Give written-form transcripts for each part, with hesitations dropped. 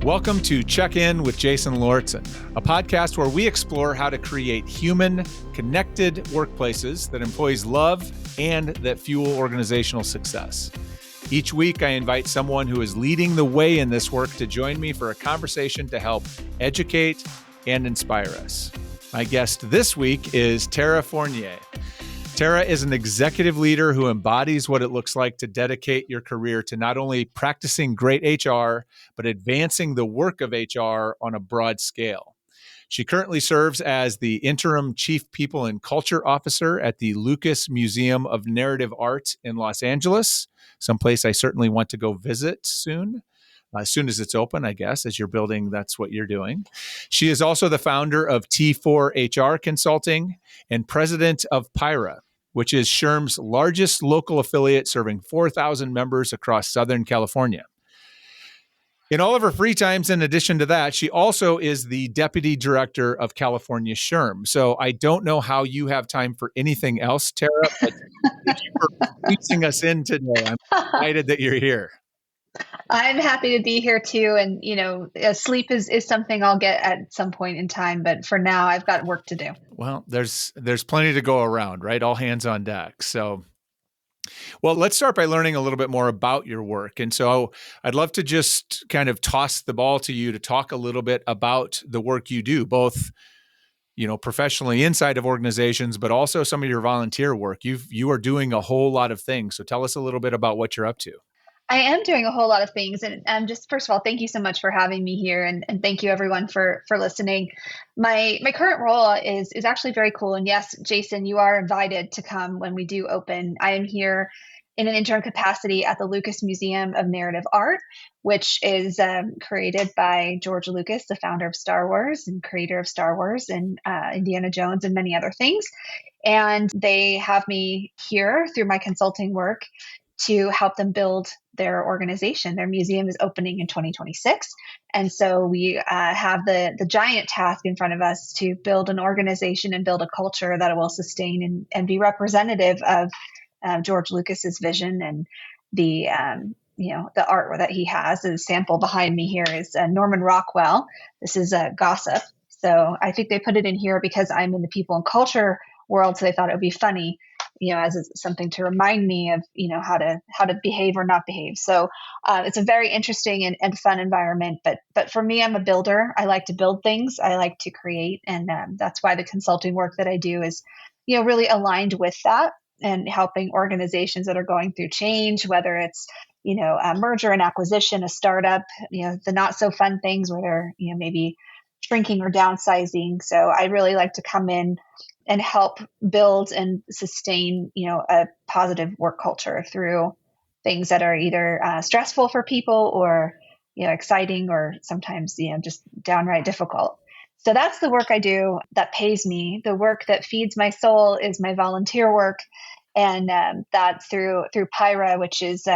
Welcome to Check In with Jason Lauritsen, a podcast where we explore how to create human, connected workplaces that employees love and that fuel organizational success. Each week, I invite someone who is leading the way in this work to join me for a conversation to help educate and inspire us. My guest this week is Tara Fournier. Tara is an executive leader who embodies what it looks like to dedicate your career to not only practicing great HR, but advancing the work of HR on a broad scale. She currently serves as the Interim Chief People and Culture Officer at the Lucas Museum of Narrative Art in Los Angeles, someplace I certainly want to go visit soon. As soon as it's open, I guess, as you're building, that's what you're doing. She is also the founder of T4 HR Consulting and president of Pyra, which is SHRM's largest local affiliate serving 4,000 members across Southern California. In all of her free times, in addition to that, she also is the deputy director of California SHRM. So I don't know how you have time for anything else, Tara, but thank you for squeezing us in today. I'm excited that you're here. I'm happy to be here too. And, sleep is something I'll get at some point in time. But for now, I've got work to do. Well, there's plenty to go around, right? All hands on deck. So, well, let's start by learning a little bit more about your work. And so I'd love to just kind of toss the ball to you to talk a little bit about the work you do, both professionally inside of organizations, but also some of your volunteer work. You are doing a whole lot of things. So tell us a little bit about what you're up to. I am doing a whole lot of things. And just first of all, thank you so much for having me here. And thank you everyone for listening. My current role is actually very cool. And yes, Jason, you are invited to come when we do open. I am here in an interim capacity at the Lucas Museum of Narrative Art, which is created by George Lucas, the founder of Star Wars and creator of Star Wars and Indiana Jones and many other things. And they have me here through my consulting work to help them build their organization. Their museum is opening in 2026. And so we have the giant task in front of us to build an organization and build a culture that will sustain and be representative of George Lucas's vision. And the art that he has. The sample behind me here is Norman Rockwell. This is a gossip. So I think they put it in here because I'm in the people and culture world. So they thought it would be funny, as something to remind me of, how to behave or not behave. So it's a very interesting and fun environment. But for me, I'm a builder. I like to build things. I like to create. And that's why the consulting work that I do is, really aligned with that and helping organizations that are going through change, whether it's, a merger and acquisition, a startup, the not so fun things where they're, maybe shrinking or downsizing. So I really like to come in and help build and sustain, a positive work culture through things that are either stressful for people or, exciting or sometimes, just downright difficult. So that's the work I do that pays me. The work that feeds my soul is my volunteer work. And that's through Pyra, which is,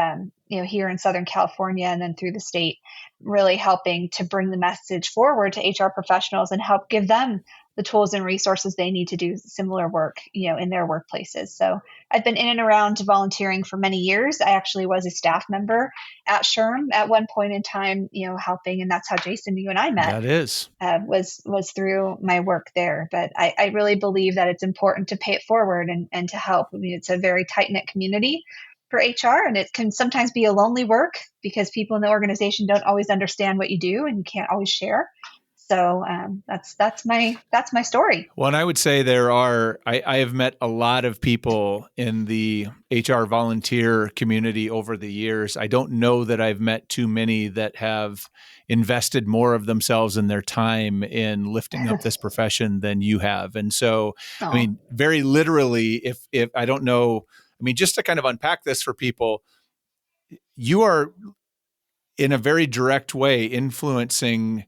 here in Southern California and then through the state, really helping to bring the message forward to HR professionals and help give them the tools and resources they need to do similar work, in their workplaces. So I've been in and around volunteering for many years. I actually was a staff member at SHRM at one point in time, helping, and that's how Jason, you and I met. That is was through my work there. But I really believe that it's important to pay it forward and to help. I mean, it's a very tight-knit community for HR, and it can sometimes be a lonely work because people in the organization don't always understand what you do and you can't always share. So that's my story. Well, and I would say I have met a lot of people in the HR volunteer community over the years. I don't know that I've met too many that have invested more of themselves and their time in lifting up this profession than you have. And so, Oh. I mean, very literally, if I don't know, I mean, just to kind of unpack this for people, you are in a very direct way influencing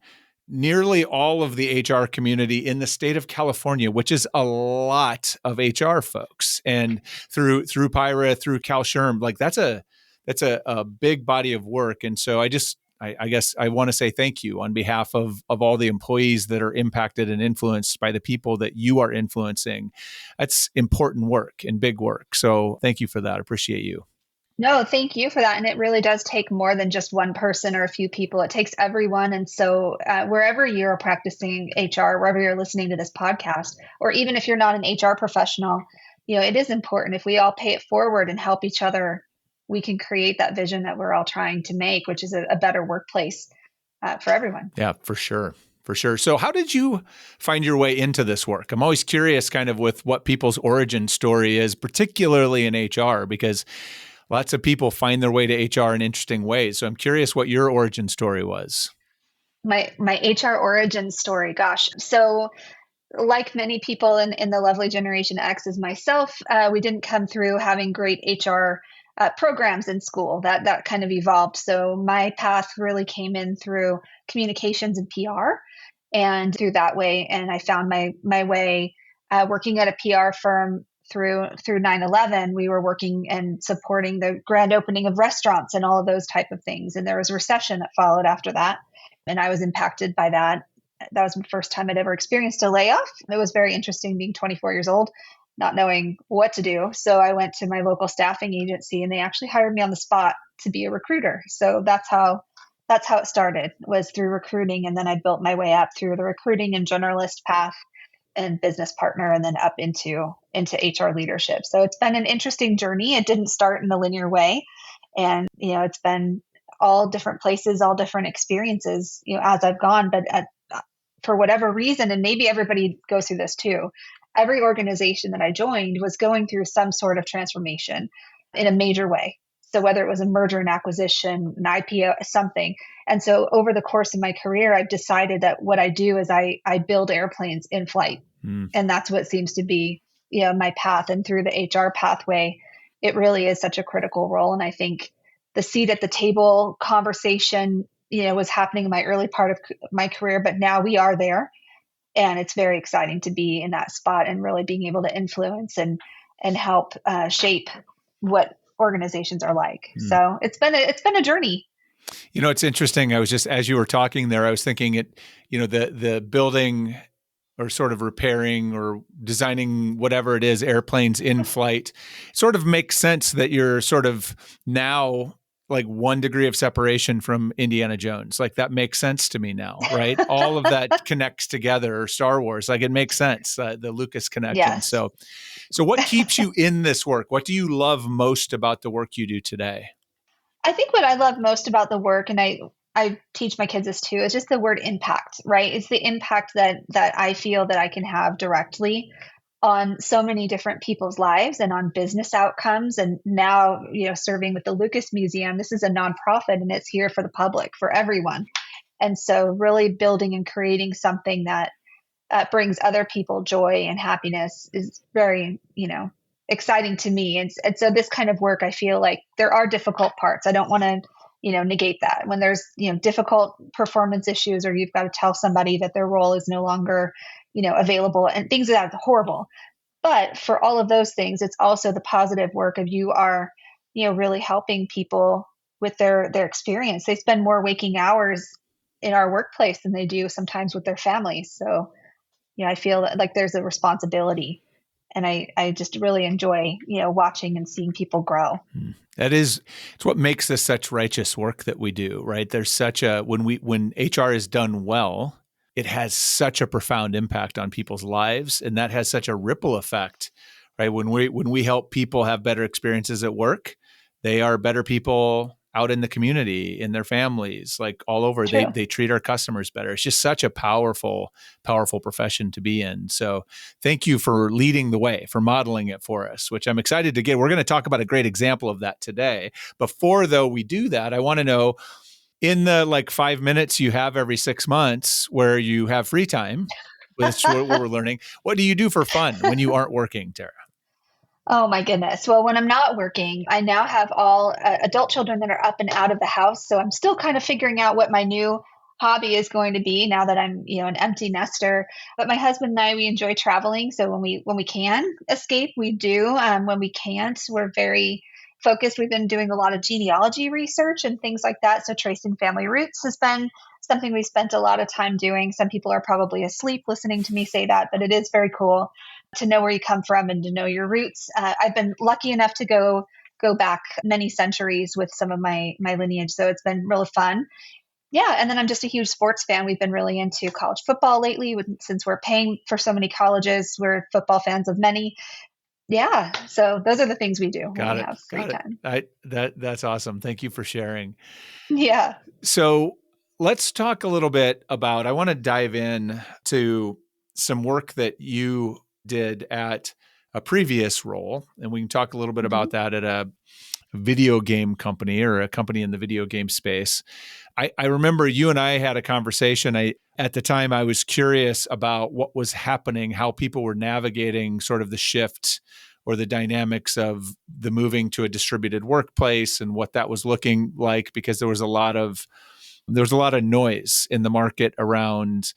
nearly all of the HR community in the state of California, which is a lot of HR folks. And through Pyra, through CalSHRM, like that's a big body of work. And so I guess I want to say thank you on behalf of all the employees that are impacted and influenced by the people that you are influencing. That's important work and big work. So thank you for that. I appreciate you. No, thank you for that. And it really does take more than just one person or a few people. It takes everyone. And so, wherever you're practicing HR, wherever you're listening to this podcast, or even if you're not an HR professional, it is important. If we all pay it forward and help each other, we can create that vision that we're all trying to make, which is a better workplace for everyone. Yeah, for sure. For sure. So how did you find your way into this work? I'm always curious kind of with what people's origin story is, particularly in HR, because lots of people find their way to HR in interesting ways. So I'm curious what your origin story was. My HR origin story, gosh. So like many people in the lovely Generation X as myself, we didn't come through having great HR programs in school. That kind of evolved. So my path really came in through communications and PR, and through that way, and I found my way working at a PR firm through 9/11. We were working and supporting the grand opening of restaurants and all of those type of things. And there was a recession that followed after that, and I was impacted by that. That was the first time I'd ever experienced a layoff. It was very interesting being 24 years old, not knowing what to do. So I went to my local staffing agency, and they actually hired me on the spot to be a recruiter. So that's how it started, was through recruiting. And then I built my way up through the recruiting and generalist path and business partner, and then up into HR leadership. So it's been an interesting journey. It didn't start in a linear way. And, it's been all different places, all different experiences, as I've gone. But for whatever reason, and maybe everybody goes through this too, every organization that I joined was going through some sort of transformation in a major way. So whether it was a merger and acquisition, an IPO, something. And so over the course of my career, I've decided that what I do is I build airplanes in flight. And that's what seems to be, my path. And through the HR pathway, it really is such a critical role. And I think the seat at the table conversation, was happening in my early part of my career, but now we are there. And it's very exciting to be in that spot and really being able to influence and help shape what organizations are like. So it's been a journey. It's interesting. I was just, as you were talking there, I was thinking the building or sort of repairing or designing whatever it is, airplanes in flight, sort of makes sense that you're sort of now like 1 degree of separation from Indiana Jones. Like that makes sense to me now, right? All of that connects together, or Star Wars. Like it makes sense, the Lucas connection. Yes. So what keeps you in this work? What do you love most about the work you do today? I think what I love most about the work, and I teach my kids this too, is just the word impact, right? It's the impact that I feel that I can have directly on so many different people's lives and on business outcomes. And now, serving with the Lucas Museum, this is a nonprofit and it's here for the public, for everyone. And so really building and creating something that brings other people joy and happiness is very, exciting to me. And so this kind of work, I feel like there are difficult parts. I don't want to, negate that. When there's, difficult performance issues, or you've got to tell somebody that their role is no longer, available, and things that are horrible. But for all of those things, it's also the positive work of you are, really helping people with their experience. They spend more waking hours in our workplace than they do sometimes with their families. So, I feel like there's a responsibility, and I just really enjoy, watching and seeing people grow. It's what makes this such righteous work that we do, right? There's such when HR is done well, it has such a profound impact on people's lives, and that has such a ripple effect, right? When we help people have better experiences at work, they are better people out in the community, in their families, like all over. True. They treat our customers better. It's just such a powerful profession to be in. So thank you for leading the way, for modeling it for us, which I'm excited to get. We're going to talk about a great example of that today. Before, though, we do that, I want to know, in the 5 minutes you have every 6 months where you have free time, which what we're learning, what do you do for fun when you aren't working, Tara? Oh my goodness. Well, when I'm not working, I now have all adult children that are up and out of the house. So I'm still kind of figuring out what my new hobby is going to be now that I'm, an empty nester. But my husband and I, we enjoy traveling. So when we can escape, we do. When we can't, we're very focused. We've been doing a lot of genealogy research and things like that. So tracing family roots has been something we spent a lot of time doing. Some people are probably asleep listening to me say that, but it is very cool to know where you come from and to know your roots. I've been lucky enough to go go back many centuries with some of my lineage. So it's been really fun. Yeah, and then I'm just a huge sports fan. We've been really into college football lately since we're paying for so many colleges. We're football fans of many. Yeah, so those are the things we do when Got we it. have free Got it. time. That's awesome. Thank you for sharing. Yeah. So let's talk a little bit about, I want to dive in to some work that you did at a previous role, and we can talk a little bit hmm about that at a video game company or a company in the video game space. I remember you and I had a conversation. At the time, I was curious about what was happening, how people were navigating sort of the shift or the dynamics of the moving to a distributed workplace and what that was looking like, because there was a lot of noise in the market around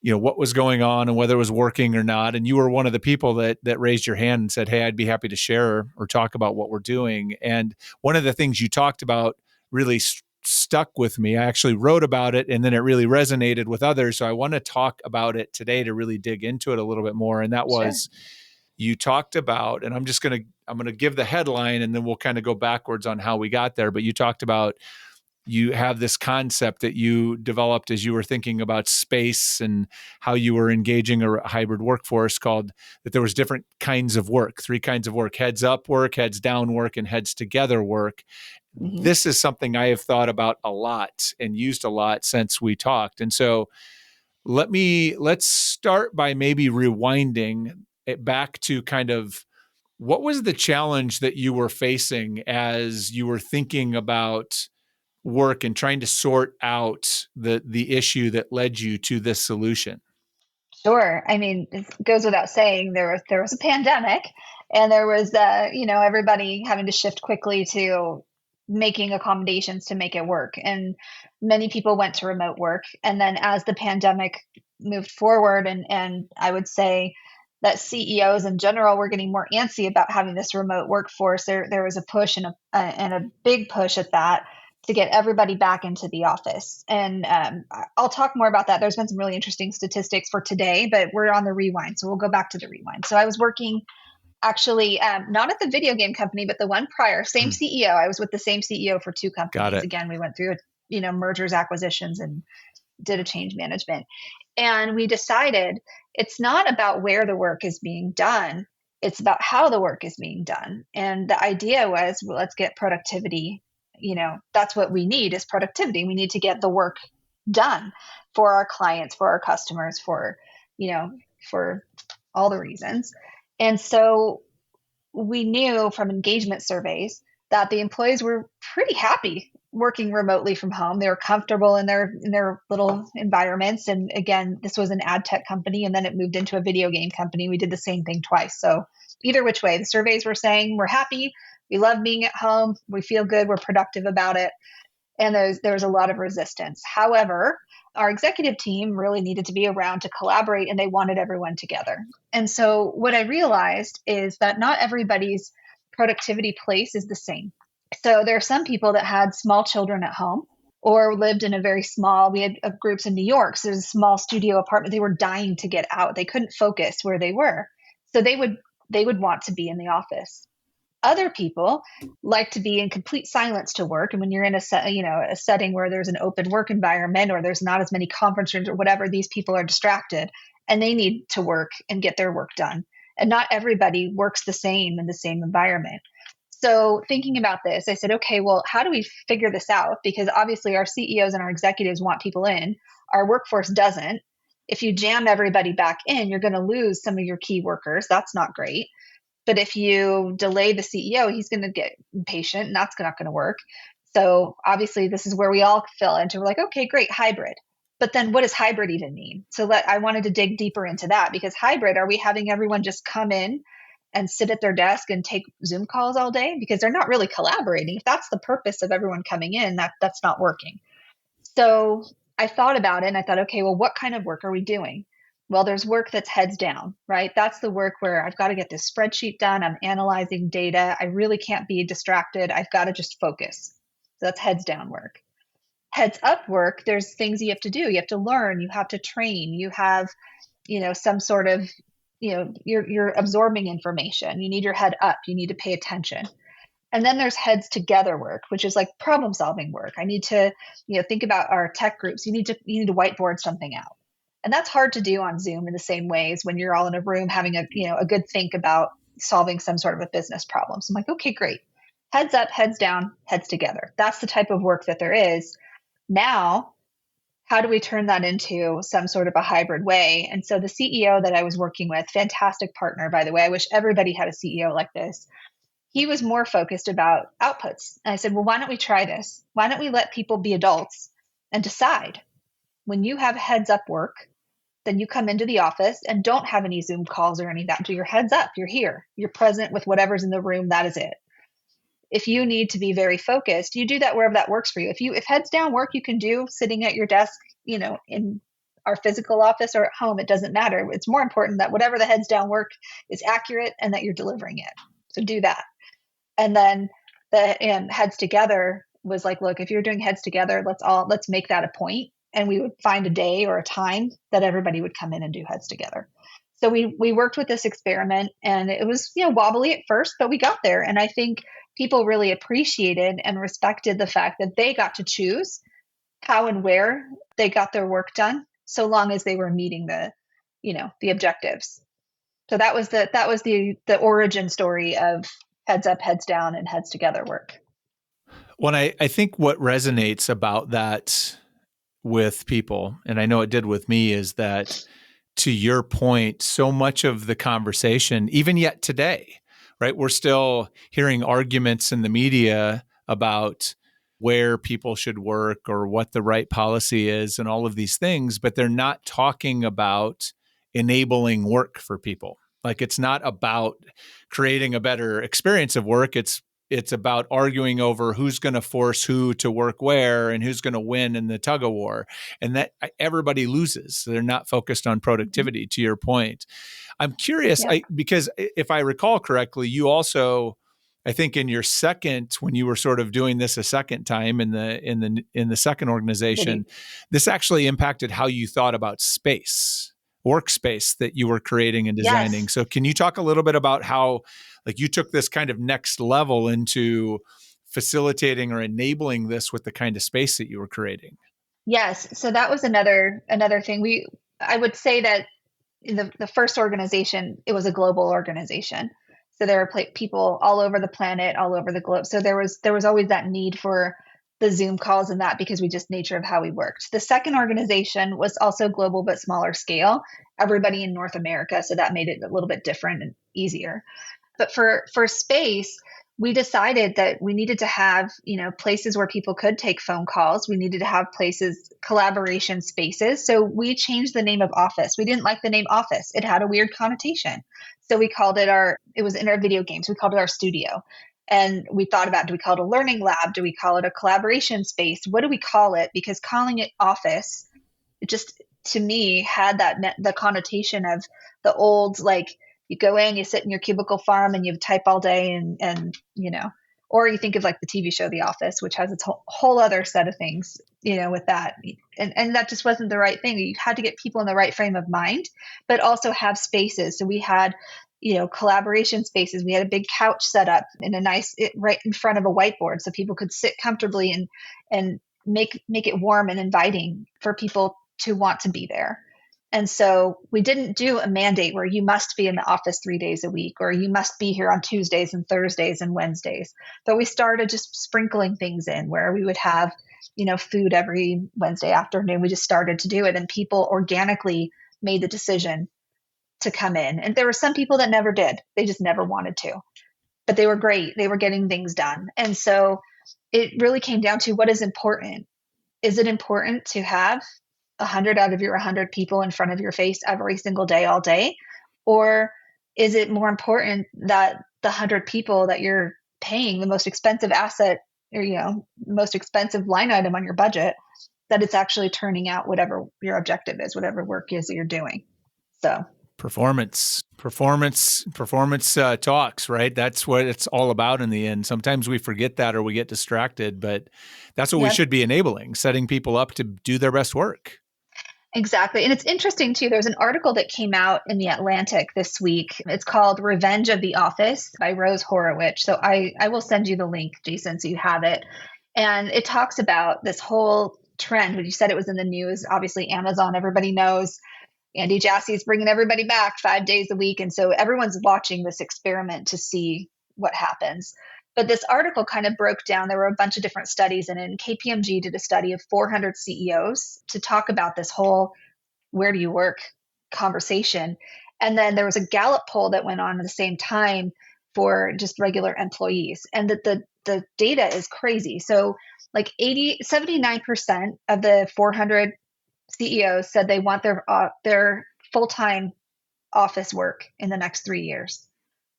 what was going on and whether it was working or not. And you were one of the people that raised your hand and said, "Hey, I'd be happy to share or talk about what we're doing." And one of the things you talked about really stuck with me. I actually wrote about it, and then it really resonated with others. So I want to talk about it today to really dig into it a little bit more. And that Sure. was, you talked about, and I'm going to give the headline and then we'll kind of go backwards on how we got there. But you talked about, you have this concept that you developed as you were thinking about space and how you were engaging a hybrid workforce, called that there was different kinds of work, 3 kinds of work: heads up work, heads down work, and heads together work. hmm This is something I have thought about a lot and used a lot since we talked. And so let's start by maybe rewinding it back to kind of, what was the challenge that you were facing as you were thinking about work and trying to sort out the issue that led you to this solution? Sure. I mean, it goes without saying there was a pandemic, and there was everybody having to shift quickly to making accommodations to make it work, and many people went to remote work. And then as the pandemic moved forward, and I would say that CEOs in general were getting more antsy about having this remote workforce. There was a push and a big push at that to get everybody back into the office. And I'll talk more about that. There's been some really interesting statistics for today, but we're on the rewind. So we'll go back to the rewind. So I was working actually not at the video game company, but the one prior, same CEO. I was with the same CEO for 2 Got companies. it. Again, we went through, mergers, acquisitions, and did a change management. And we decided it's not about where the work is being done, it's about how the work is being done. And the idea was, well, let's get productivity. That's what we need, is productivity. We need to get the work done for our clients, for our customers, for all the reasons. And so we knew from engagement surveys that the employees were pretty happy working remotely from home. They were comfortable in their little environments. And again, this was an ad tech company, and then it moved into a video game company. We did the same thing twice. So either which way, the surveys were saying we're happy, we love being at home, we feel good, we're productive about it. And there's a lot of resistance. However, our executive team really needed to be around to collaborate, and they wanted everyone together. And so what I realized is that not everybody's productivity place is the same. So there are some people that had small children at home or lived in a very small, we had groups in New York. So there's a small studio apartment. They were dying to get out. They couldn't focus where they were. So they would want to be in the office. Other people like to be in complete silence to work. And when you're in a setting where there's an open work environment, or there's not as many conference rooms or whatever, these people are distracted and they need to work and get their work done. And not everybody works the same in the same environment. So thinking about this, I said, okay, well, how do we figure this out? Because obviously our CEOs and our executives want people in, our workforce doesn't. If you jam everybody back in, you're going to lose some of your key workers. That's not great. But if you delay the CEO, he's going to get impatient, and that's not going to work. So obviously, this is where we all fell into. We're like, okay, great, hybrid. But then what does hybrid even mean? So I wanted to dig deeper into that, because hybrid, are we having everyone just come in and sit at their desk and take Zoom calls all day? Because they're not really collaborating. If that's the purpose of everyone coming in, that's not working. So I thought about it, and I thought, okay, well, what kind of work are we doing? Well, there's work that's heads down, right? That's the work where I've got to get this spreadsheet done. I'm analyzing data. I really can't be distracted. I've got to just focus. So that's heads down work. Heads up work, there's things you have to do. You have to learn, you have to train, you have, some sort of, you're absorbing information. You need your head up, you need to pay attention. And then there's heads together work, which is like problem solving work. I need to, think about our tech groups. You need to whiteboard something out. And that's hard to do on Zoom in the same way as when you're all in a room having a good think about solving some sort of a business problem. So I'm like, okay, great. Heads up, heads down, heads together. That's the type of work that there is. Now, how do we turn that into some sort of a hybrid way? And so the CEO that I was working with, fantastic partner, by the way, I wish everybody had a CEO like this. He was more focused about outputs. And I said, well, why don't we try this? Why don't we let people be adults and decide when you have heads up work, then you come into the office and don't have any Zoom calls or any of that. So your heads up, you're here, you're present with whatever's in the room. That is it. If you need to be very focused, you do that wherever that works for you. If heads down work you can do sitting at your desk, in our physical office or at home, it doesn't matter. It's more important that whatever the heads down work is accurate and that you're delivering it. So do that. And then the heads together was like, look, if you're doing heads together, let's make that a point. And we would find a day or a time that everybody would come in and do heads together. So we worked with this experiment, and it was, wobbly at first, but we got there. And I think people really appreciated and respected the fact that they got to choose how and where they got their work done, so long as they were meeting the objectives. So that was the origin story of heads up, heads down, and heads together work. Well, I think what resonates about that with people, and I know it did with me, is that, to your point, so much of the conversation, even yet today, right, we're still hearing arguments in the media about where people should work or what the right policy is and all of these things, but they're not talking about enabling work for people. Like, it's not about creating a better experience of work. It's about arguing over who's going to force who to work where and who's going to win in the tug of war. And that everybody loses. So they're not focused on productivity, to your point. I'm curious, because if I recall correctly, you also, I think in your second, when you were sort of doing this a second time in the second organization, this actually impacted how you thought about workspace that you were creating and designing. Yes. So can you talk a little bit about how, like, you took this kind of next level into facilitating or enabling this with the kind of space that you were creating? Yes. So that was another thing. I would say that in the first organization, it was a global organization. So there were people all over the planet, all over the globe. So there was always that need for the Zoom calls and that, because we just nature of how we worked. The second organization was also global, but smaller scale, everybody in North America. So that made it a little bit different and easier. But for space, we decided that we needed to have, places where people could take phone calls. We needed to have collaboration spaces. So we changed the name of office. We didn't like the name office. It had a weird connotation. So we called it it was in our video games. We called it our studio. And we thought about, do we call it a learning lab? Do we call it a collaboration space? What do we call it? Because calling it office, it just, to me, had the connotation of the old, like, you go in, you sit in your cubicle farm and you type all day and or you think of like the TV show The Office, which has its whole other set of things, with that. And that just wasn't the right thing. You had to get people in the right frame of mind, but also have spaces. So we had, collaboration spaces. We had a big couch set up in right in front of a whiteboard so people could sit comfortably and make it warm and inviting for people to want to be there. And so we didn't do a mandate where you must be in the office 3 days a week, or you must be here on Tuesdays and Thursdays and Wednesdays. But we started just sprinkling things in where we would have, food every Wednesday afternoon. We just started to do it, and people organically made the decision to come in. And there were some people that never did. They just never wanted to. But they were great. They were getting things done. And so it really came down to, what is important? Is it important to have 100 out of your 100 people in front of your face every single day, all day? Or is it more important that the 100 people that you're paying, the most expensive asset or, most expensive line item on your budget, that it's actually turning out whatever your objective is, whatever work is that you're doing? So performance talks, right? That's what it's all about in the end. Sometimes we forget that or we get distracted, but that's what we should be enabling, setting people up to do their best work. Exactly. And it's interesting too. There's an article that came out in the Atlantic this week. It's called Revenge of the Office by Rose Horowitz. So I will send you the link, Jason, so you have it. And it talks about this whole trend. When you said it was in the news, obviously Amazon, everybody knows Andy Jassy is bringing everybody back 5 days a week. And so everyone's watching this experiment to see what happens. But this article kind of broke down, there were a bunch of different studies, and KPMG did a study of 400 CEOs to talk about this whole where do you work conversation. And then there was a Gallup poll that went on at the same time for just regular employees. And that the data is crazy. So like 79% of the 400 CEOs said they want their full-time office work in the next 3 years.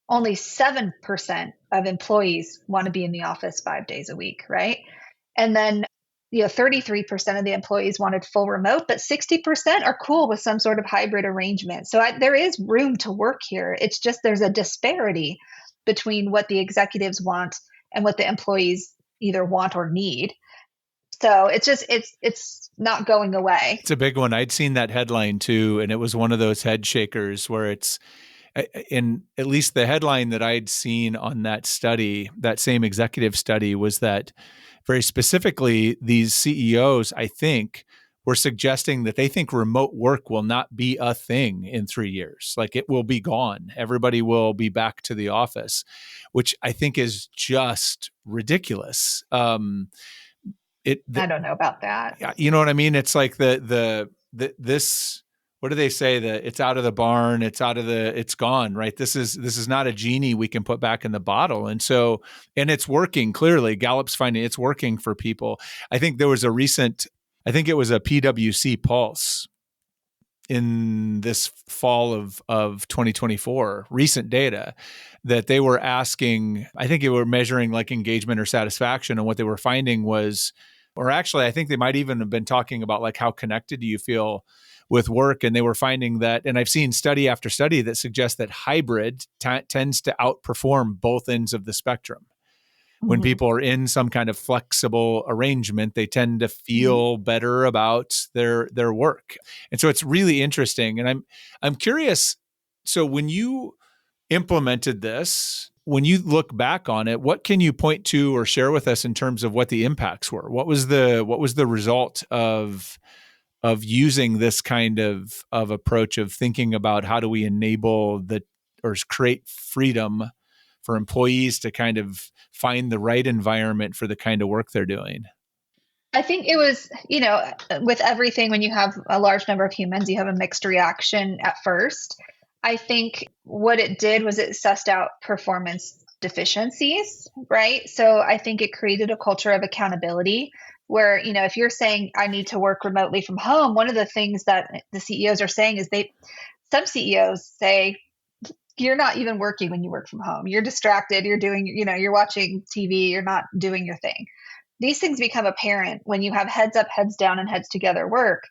Only 7% of employees want to be in the office 5 days a week, right? And then 33% of the employees wanted full remote, but 60% are cool with some sort of hybrid arrangement. So there is room to work here. It's just there's a disparity between what the executives want and what the employees either want or need. So it's not going away. It's a big one. I'd seen that headline too, and it was one of those head shakers where it's, in at least the headline that I'd seen on that study, that same executive study, was that very specifically these CEOs, I think, were suggesting that they think remote work will not be a thing in 3 years. Like it will be gone. Everybody will be back to the office, which I think is just ridiculous. I don't know about that. You know what I mean? It's like this, what do they say? It's out of the barn, it's gone, right? This is not a genie we can put back in the bottle. And so, and it's working clearly. Gallup's finding it's working for people. I think there was I think it was a PwC Pulse in this fall of 2024, recent data that they were asking, I think they were measuring like engagement or satisfaction. And what they were finding was, or actually, I think they might even have been talking about like how connected do you feel with work. And they were finding that, and I've seen study after study that suggests that hybrid tends to outperform both ends of the spectrum. When people are in some kind of flexible arrangement, they tend to feel better about their work. And so it's really interesting. And I'm curious, so when you implemented this, when you look back on it, what can you point to or share with us in terms of what the impacts were? What was the result of using this kind of approach of thinking about how do we enable or create freedom for employees to kind of find the right environment for the kind of work they're doing? I think it was, with everything, when you have a large number of humans, you have a mixed reaction at first. I think what it did was it sussed out performance deficiencies, right? So I think it created a culture of accountability where, if you're saying I need to work remotely from home, one of the things that the CEOs are saying is some CEOs say, you're not even working when you work from home. You're distracted. You're doing, you're watching TV. You're not doing your thing. These things become apparent when you have heads up, heads down, and heads together work.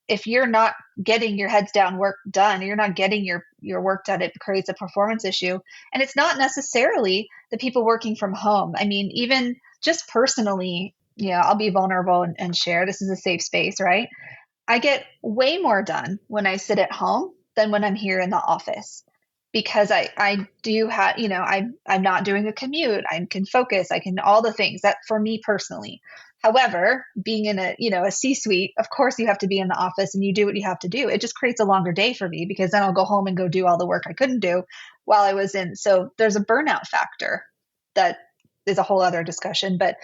If you're not getting your heads down work done, you're not getting your work done, it creates a performance issue. And it's not necessarily the people working from home. I mean, even just personally, I'll be vulnerable and share. This is a safe space, right? I get way more done when I sit at home than when I'm here in the office. Because I do have, I'm not doing a commute. I can focus. I can all the things that for me personally. However, being in a C-suite, of course you have to be in the office and you do what you have to do. It just creates a longer day for me because then I'll go home and go do all the work I couldn't do while I was in. So there's a burnout factor that is a whole other discussion, but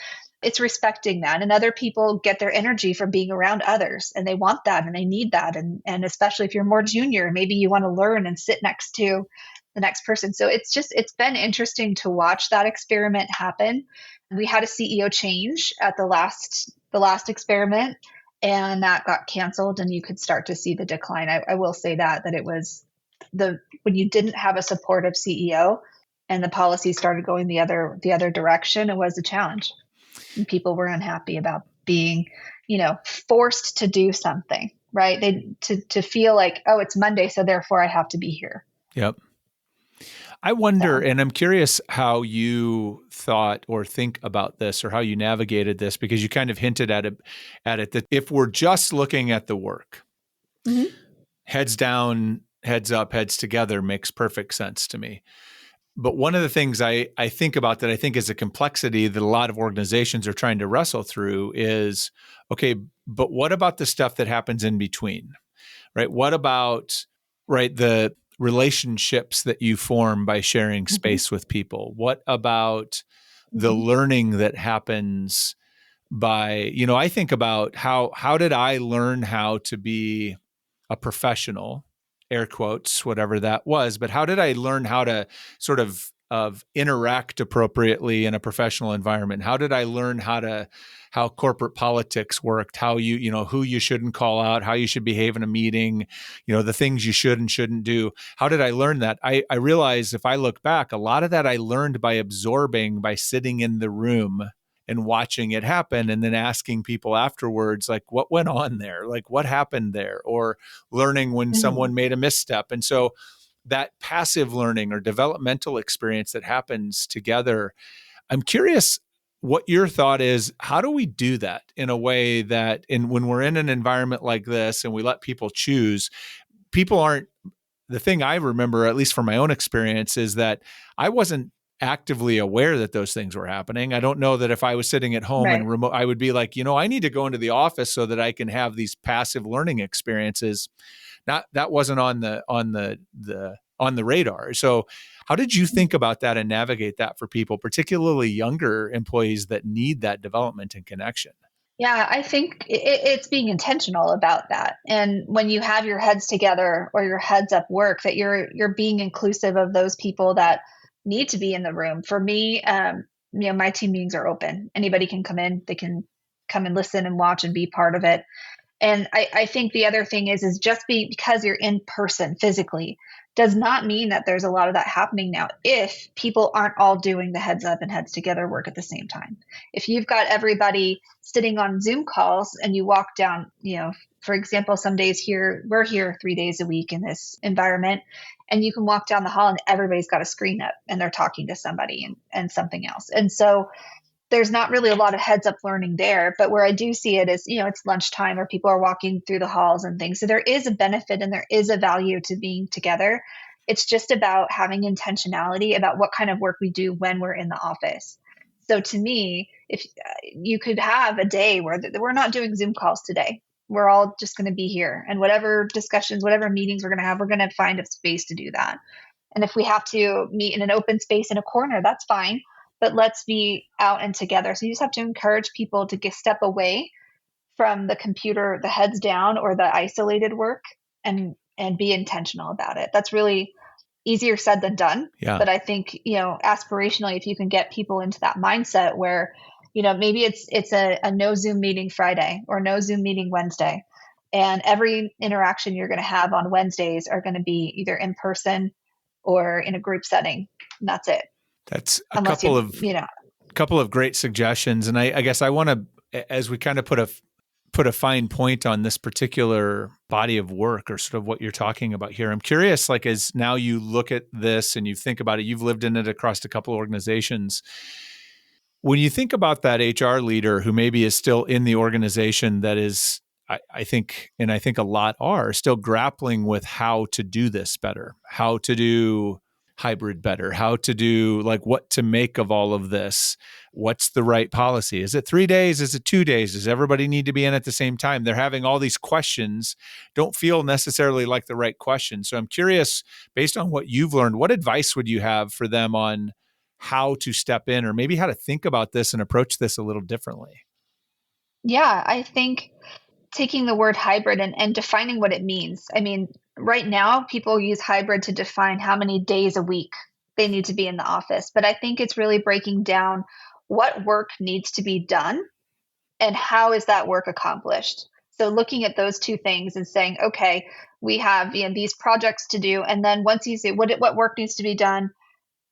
it's respecting that. And other people get their energy from being around others and they want that and they need that. And especially if you're more junior, maybe you want to learn and sit next to the next person. So it's been interesting to watch that experiment happen. We had a CEO change at the last experiment and that got canceled and you could start to see the decline. I will say that it was when you didn't have a supportive CEO and the policy started going the other direction, it was a challenge. And people were unhappy about being, forced to do something, right? To feel like, oh, it's Monday, so therefore I have to be here. Yep. I wonder, and I'm curious how you thought or think about this or how you navigated this, because you kind of hinted at it that if we're just looking at the work, Mhm. Heads down, heads up, heads together makes perfect sense to me. But one of the things I think about that I think is a complexity that a lot of organizations are trying to wrestle through is, okay, but what about the stuff that happens in between, right? What about, right, the relationships that you form by sharing Mhm. space with people? What about the Mhm. learning that happens by, I think about how did I learn how to be a professional, air quotes, whatever that was, but how did I learn how to sort of interact appropriately in a professional environment? How did I learn how corporate politics worked, how who you shouldn't call out, how you should behave in a meeting, the things you should and shouldn't do. How did I learn that? I realized if I look back, a lot of that I learned by absorbing, by sitting in the room and watching it happen and then asking people afterwards, like, what went on there? Like, what happened there? Or learning when Mhm. someone made a misstep. And so that passive learning or developmental experience that happens together, I'm curious what your thought is. How do we do that in a way that when we're in an environment like this and we let people choose, people aren't, the thing I remember, at least from my own experience, is that I wasn't actively aware that those things were happening. I don't know that if I was sitting at home and Right. remote, I would be like, I need to go into the office so that I can have these passive learning experiences. Not that wasn't on the radar. So how did you think about that and navigate that for people, particularly younger employees that need that development and connection? Yeah, I think it's being intentional about that. And when you have your heads together or your heads up work, that you're being inclusive of those people that need to be in the room. For me, my team meetings are open. Anybody can come in. They can come and listen and watch and be part of it. And I think the other thing is just because you're in person physically does not mean that there's a lot of that happening now if people aren't all doing the heads up and heads together work at the same time. If you've got everybody sitting on Zoom calls and you walk down, for example, some days here, we're here 3 days a week in this environment, and you can walk down the hall and everybody's got a screen up and they're talking to somebody and something else. And so there's not really a lot of heads up learning there, but where I do see it is, it's lunchtime or people are walking through the halls and things. So there is a benefit and there is a value to being together. It's just about having intentionality about what kind of work we do when we're in the office. So to me, if you could have a day where we're not doing Zoom calls today, we're all just going to be here, and whatever discussions, whatever meetings we're going to have, we're going to find a space to do that. And if we have to meet in an open space in a corner, that's fine. But let's be out and together. So you just have to encourage people to step away from the computer, the heads down or the isolated work, and be intentional about it. That's really easier said than done. Yeah. But I think, aspirationally, if you can get people into that mindset where, maybe it's a no Zoom meeting Friday or no Zoom meeting Wednesday. And every interaction you're going to have on Wednesdays are going to be either in person or in a group setting. And that's it. That's a Unless couple of great suggestions. And I guess I want to, as we kind of put a fine point on this particular body of work or sort of what you're talking about here, I'm curious, like, as now you look at this and you think about it, you've lived in it across a couple of organizations. When you think about that HR leader who maybe is still in the organization that is, I think, and I think a lot are still grappling with how to do this better, how to do hybrid better, how to do, like, what to make of all of this. What's the right policy? Is it 3 days? Is it 2 days? Does everybody need to be in at the same time? They're having all these questions, don't feel necessarily like the right question. So I'm curious, based on what you've learned, what advice would you have for them on how to step in, or maybe how to think about this and approach this a little differently? Yeah, I think taking the word hybrid and defining what it means. I mean, right now, people use hybrid to define how many days a week they need to be in the office. But I think it's really breaking down what work needs to be done and how is that work accomplished. So looking at those two things and saying, okay, we have these projects to do, and then once you say what work needs to be done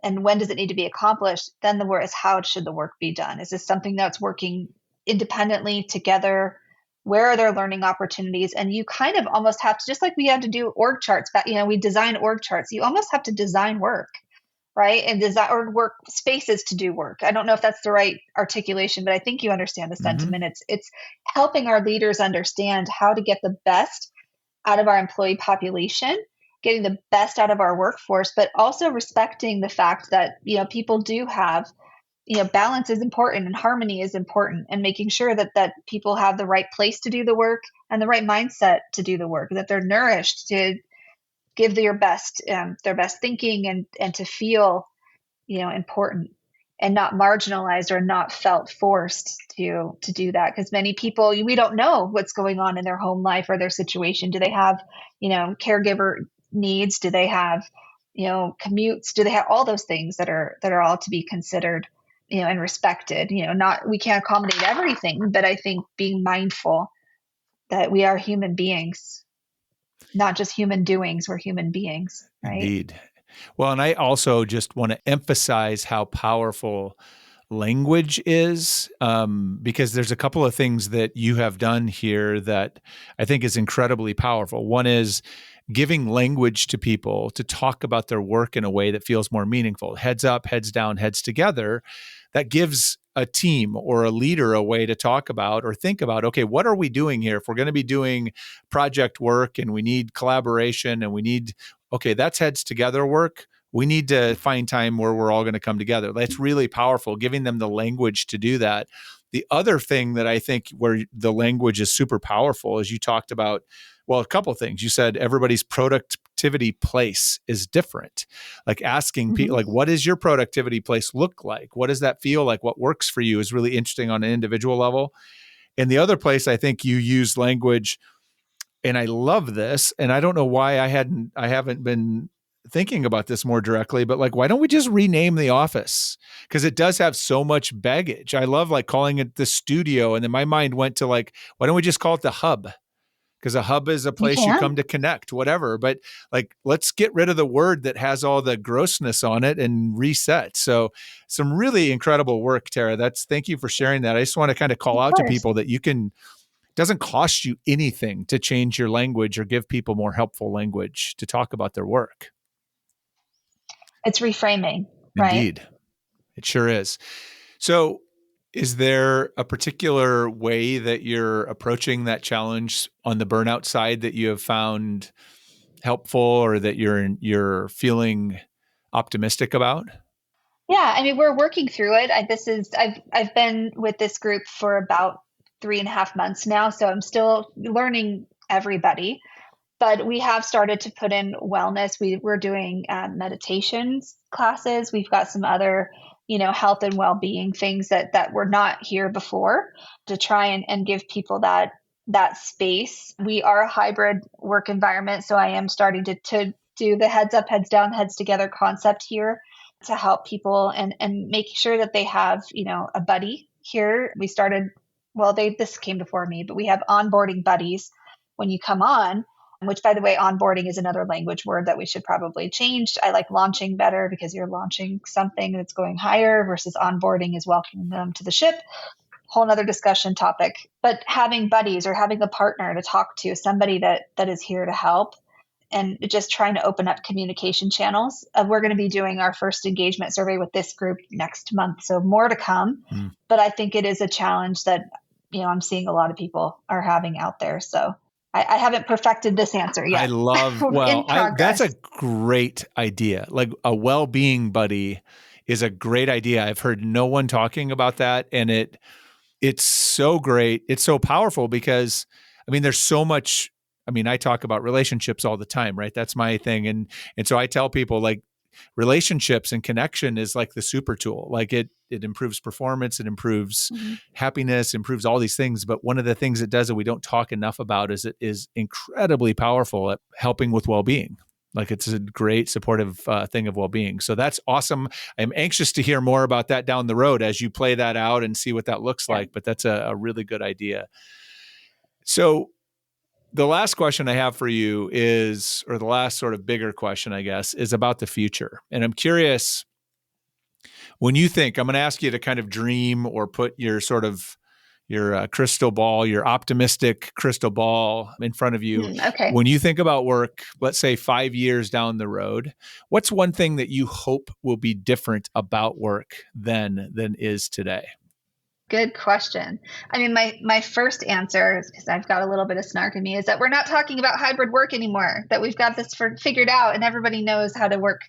and when does it need to be accomplished, then the word is how should the work be done? Is this something that's working independently together? Where are there learning opportunities? And you kind of almost have to, just like we had to do org charts, but we design org charts. You almost have to design work, right? And design or work spaces to do work. I don't know if that's the right articulation, but I think you understand the Mm-hmm. sentiment. It's helping our leaders understand how to get the best out of our employee population, getting the best out of our workforce, but also respecting the fact that, people do have, balance is important and harmony is important, and making sure that people have the right place to do the work and the right mindset to do the work, that they're nourished to give their best thinking, and to feel, important and not marginalized or not felt forced to do that. Because many people, we don't know what's going on in their home life or their situation. Do they have, caregiver needs? Do they have, commutes? Do they have all those things that are all to be considered, and respected? Not, we can't accommodate everything, but I think being mindful that we are human beings, not just human doings, we're human beings, right? Indeed. Well, and I also just want to emphasize how powerful language is, because there's a couple of things that you have done here that I think is incredibly powerful. One is giving language to people to talk about their work in a way that feels more meaningful. Heads up, heads down, heads together. That gives a team or a leader a way to talk about or think about, okay, what are we doing here? If we're going to be doing project work and we need collaboration and we need, okay, that's heads together work. We need to find time where we're all going to come together. That's really powerful, giving them the language to do that. The other thing that I think where the language is super powerful is you talked about, well, a couple of things. You said everybody's productivity place is different. Like asking people, like, what does your productivity place look like? What does that feel like? What works for you is really interesting on an individual level. And the other place I think you use language, and I love this, and I don't know why I haven't been thinking about this more directly, but like, why don't we just rename the office? Because it does have so much baggage. I love like calling it the studio. And then my mind went to like, why don't we just call it the hub? Because a hub is a You place you can. come to connect, whatever. But like, let's get rid of the word that has all the grossness on it and reset. So some really incredible work, Tara. Thank you for sharing that. I just want to kind of call Of out to course. people that it doesn't cost you anything to change your language or give people more helpful language to talk about their work. It's reframing, right? Indeed. It sure is. So, is there a particular way that you're approaching that challenge on the burnout side that you have found helpful or that you're feeling optimistic about? Yeah, I mean, we're working through it. I've been with this group for about 3.5 months now, so I'm still learning everybody. But we have started to put in wellness. We're doing meditations classes. We've got some other, health and well-being things that were not here before, to try and give people that space. We are a hybrid work environment, so I am starting to do the heads up, heads down, heads together concept here to help people and make sure that they have, a buddy here. We started, well, this came before me, but we have onboarding buddies when you come on, which, by the way, onboarding is another language word that we should probably change. I like launching better because you're launching something that's going higher, versus onboarding is welcoming them to the ship. Whole nother discussion topic. But having buddies or having a partner to talk to, somebody that is here to help, and just trying to open up communication channels. We're going to be doing our first engagement survey with this group next month, so more to come. But I think it is a challenge that, I'm seeing a lot of people are having out there. So I haven't perfected this answer yet. I love, that's a great idea. Like a well-being buddy is a great idea. I've heard no one talking about that. And it's so great. It's so powerful because, I mean, there's so much. I mean, I talk about relationships all the time, right? That's my thing. And so I tell people like relationships and connection is like the super tool. Like it improves performance, it improves happiness, improves all these things. But one of the things it does that we don't talk enough about is it is incredibly powerful at helping with well-being. Like it's a great supportive thing of well-being. So that's awesome. I'm anxious to hear more about that down the road as you play that out and see what that looks like. But that's a really good idea. So the last question I have for you is, or the last sort of bigger question, I guess, is about the future. And I'm curious, when you think, I'm going to ask you to kind of dream or put your sort of your crystal ball, your optimistic crystal ball in front of you. Okay. When you think about work, let's say 5 years down the road, what's one thing that you hope will be different about work than is today? Good question. I mean, my first answer, because I've got a little bit of snark in me, is that we're not talking about hybrid work anymore, that we've got this figured out and everybody knows how to work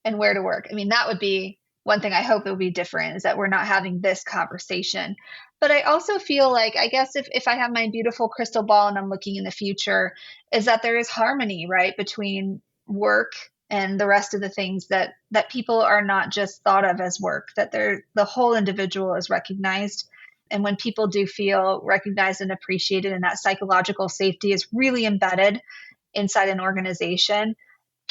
and where to work. I mean, that would be one thing I hope it will be different, is that we're not having this conversation. But I also feel like, I guess if I have my beautiful crystal ball and I'm looking in the future, is that there is harmony, right, between work and the rest of the things, that people are not just thought of as work, that the whole individual is recognized. And when people do feel recognized and appreciated, and that psychological safety is really embedded inside an organization,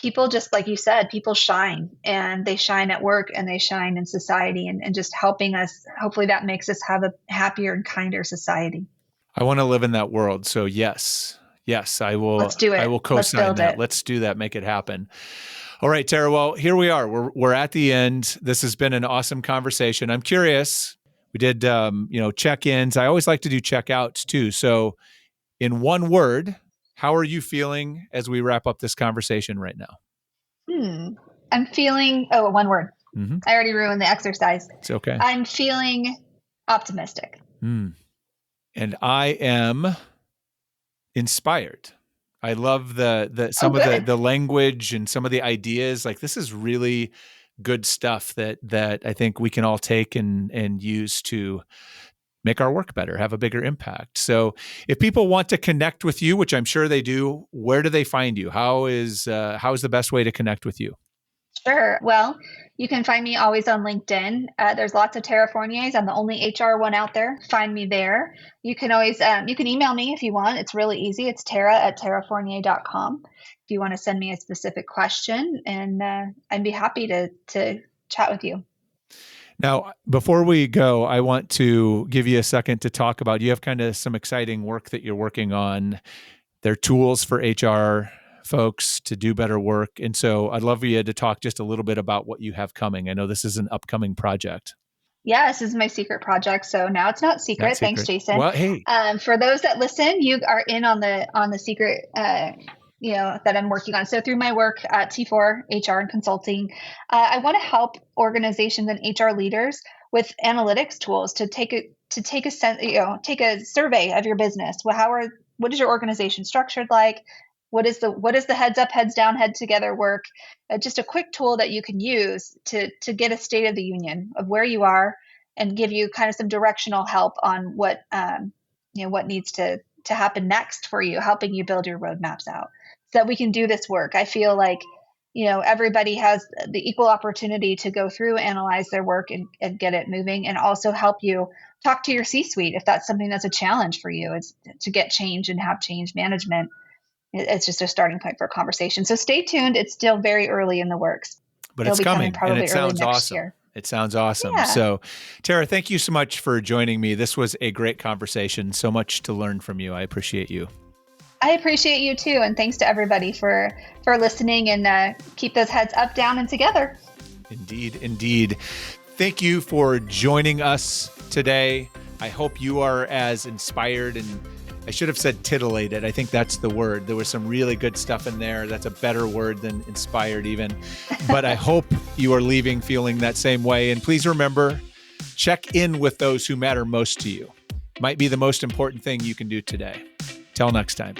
people, just like you said, people shine, and they shine at work and they shine in society, and just helping us. Hopefully that makes us have a happier and kinder society. I want to live in that world. So yes, I will. Let's do it. I will co-sign that. Let's do that. Make it happen. All right, Tara. Well, here we are. We're at the end. This has been an awesome conversation. I'm curious. We did, check-ins. I always like to do check-outs too. So in one word, how are you feeling as we wrap up this conversation right now? I'm feeling, one word. Mm-hmm. I already ruined the exercise. It's okay. I'm feeling optimistic. And I am inspired. I love some of the language and some of the ideas. Like, this is really good stuff that I think we can all take and use to make our work better, have a bigger impact. So if people want to connect with you, which I'm sure they do, where do they find you? How is the best way to connect with you? Sure. Well, you can find me always on LinkedIn. There's lots of Tara Fourniers. I'm the only HR one out there. Find me there. You can always, you can email me if you want. It's really easy. It's tara@tarafournier.com. If you want to send me a specific question, and I'd be happy to chat with you. Now, before we go, I want to give you a second to talk about, you have kind of some exciting work that you're working on. They're tools for HR folks to do better work. And so I'd love for you to talk just a little bit about what you have coming. I know this is an upcoming project. Yeah, this is my secret project. So now it's not secret. Thanks, Jason. Well, hey. For those that listen, you are in on the secret, that I'm working on. So through my work at T4 HR and consulting, I want to help organizations and HR leaders with analytics tools to take a survey of your business. What is your organization structured like? What is the heads up, heads down, head together work? Just a quick tool that you can use to get a state of the union of where you are, and give you kind of some directional help on what needs to happen next for you, helping you build your roadmaps out so that we can do this work. I feel like, everybody has the equal opportunity to go through, analyze their work, and get it moving, and also help you talk to your C-suite if that's something that's a challenge for you. It's to get change and have change management. It's just a starting point for a conversation. So stay tuned. It's still very early in the works. But it's coming, probably and it sounds early next awesome. year. It sounds awesome. Yeah. So, Tara, thank you so much for joining me. This was a great conversation. So much to learn from you. I appreciate you. I appreciate you too. And thanks to everybody for listening, and keep those heads up, down, and together. Indeed. Thank you for joining us today. I hope you are as inspired, and I should have said titillated. I think that's the word. There was some really good stuff in there. That's a better word than inspired even. But I hope you are leaving feeling that same way. And please remember, check in with those who matter most to you. Might be the most important thing you can do today. Till next time.